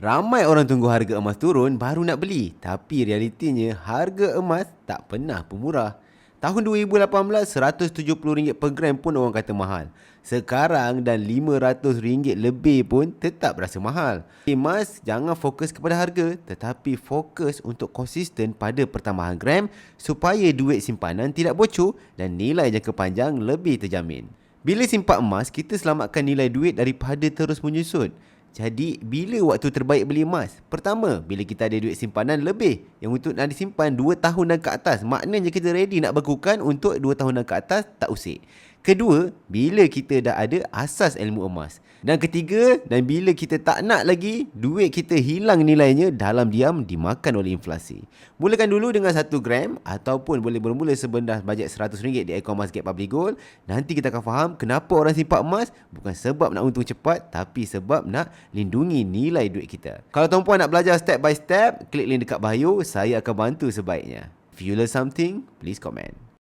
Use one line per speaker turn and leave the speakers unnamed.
Ramai orang tunggu harga emas turun baru nak beli. Tapi realitinya harga emas tak pernah pun murah. Tahun 2018, RM170 per gram pun orang kata mahal. Sekarang dan RM500 lebih pun tetap rasa mahal. Emas jangan fokus kepada harga, tetapi fokus untuk konsisten pada pertambahan gram supaya duit simpanan tidak bocor dan nilai jangka panjang lebih terjamin. Bila simpan emas, kita selamatkan nilai duit daripada terus menyusut. Jadi, bila waktu terbaik beli emas? Pertama, bila kita ada duit simpanan lebih yang untuk nak disimpan 2 tahun dan ke atas. Maknanya kita ready nak bekukan untuk 2 tahun dan ke atas, tak usik. Kedua, bila kita dah ada asas ilmu emas. Dan ketiga, dan bila kita tak nak lagi, duit kita hilang nilainya dalam diam dimakan oleh inflasi. Mulakan dulu dengan 1 gram ataupun boleh bermula sebenarnya bajet RM100 di akaun Emas Gate Public Gold. Nanti kita akan faham kenapa orang simpan emas bukan sebab nak untung cepat, tapi sebab nak lindungi nilai duit kita. Kalau tuan-puan nak belajar step by step, klik link dekat bio, saya akan bantu sebaiknya. If you learn something, please comment.